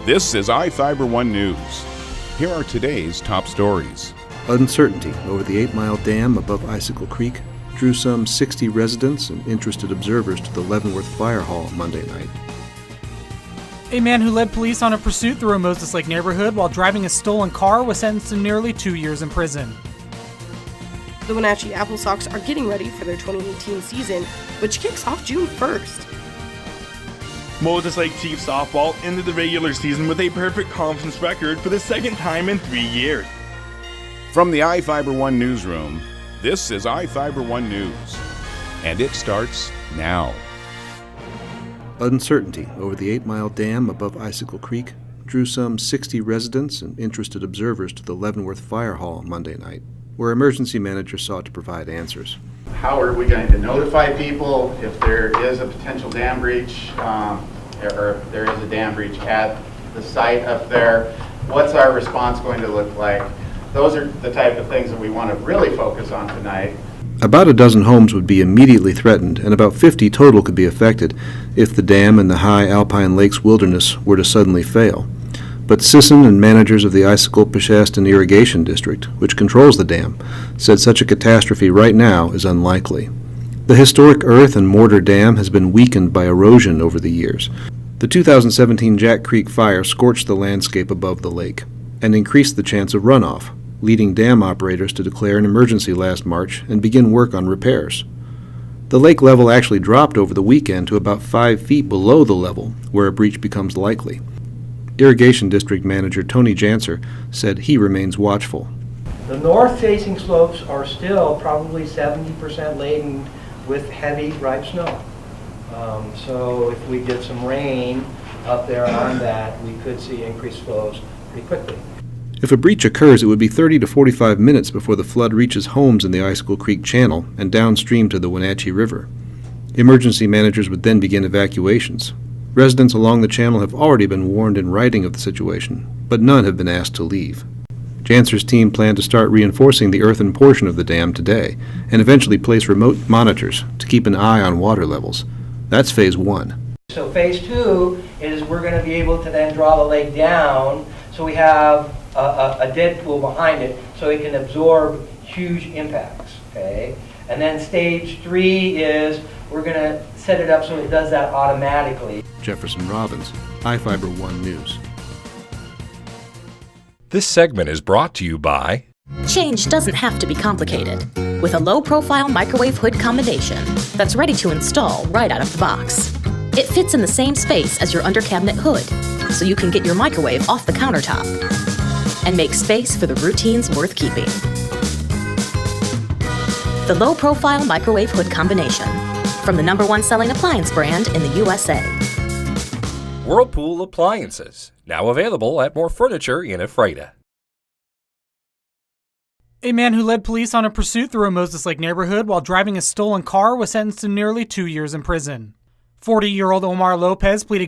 This is iFIBER 1 News. Here are today's top stories. Uncertainty over the 8-mile dam above Icicle Creek drew some 60 residents and interested observers to the Leavenworth Fire Hall Monday night. A man who led police on a pursuit through a Moses Lake neighborhood while driving a stolen car was sentenced to nearly 2 years in prison. The Wenatchee Apple Sox are getting ready for their 2018 season, which kicks off June 1st. Moses Lake Chiefs softball ended the regular season with a perfect conference record for the second time in 3 years. From the iFIBER 1 newsroom, this is iFIBER 1 News. And it starts now. Uncertainty over the 8-mile dam above Icicle Creek drew some 60 residents and interested observers to the Leavenworth Fire Hall Monday night, where emergency managers sought to provide answers. How are we going to notify people if there is a potential dam breach, or if there is a dam breach at the site up there? What's our response going to look like? Those are the type of things that we want to really focus on tonight. About a dozen homes would be immediately threatened, and about 50 total could be affected if the dam in the high Alpine Lakes wilderness were to suddenly fail. But Sisson and managers of the Icicle-Peshastin Irrigation District, which controls the dam, said such a catastrophe right now is unlikely. The historic earth and mortar dam has been weakened by erosion over the years. The 2017 Jack Creek fire scorched the landscape above the lake and increased the chance of runoff, leading dam operators to declare an emergency last March and begin work on repairs. The lake level actually dropped over the weekend to about 5 feet below the level where a breach becomes likely. Irrigation District Manager Tony Janser said he remains watchful. The north-facing slopes are still probably 70% laden with heavy, ripe snow. So if we get some rain up there on that, we could see increased flows pretty quickly. If a breach occurs, it would be 30 to 45 minutes before the flood reaches homes in the Icicle Creek Channel and downstream to the Wenatchee River. Emergency managers would then begin evacuations. Residents along the channel have already been warned in writing of the situation, but none have been asked to leave. Janser's team plan to start reinforcing the earthen portion of the dam today and eventually place remote monitors to keep an eye on water levels. That's phase 1. So phase 2 is we're going to be able to then draw the lake down so we have a dead pool behind it so it can absorb huge impacts, okay? And then stage 3 is we're going to set it up so it does that automatically. Jefferson Robbins, iFIBER 1 News. This segment is brought to you by Change doesn't have to be complicated. With a low-profile microwave hood combination that's ready to install right out of the box. It fits in the same space as your under-cabinet hood, so you can get your microwave off the countertop and make space for the routines worth keeping. The low-profile microwave hood combination from the #1 selling appliance brand in the USA. Whirlpool Appliances, now available at more furniture in Ephrata. A man who led police on a pursuit through a Moses Lake neighborhood while driving a stolen car was sentenced to nearly 2 years in prison. 40-year-old Omar Lopez pleaded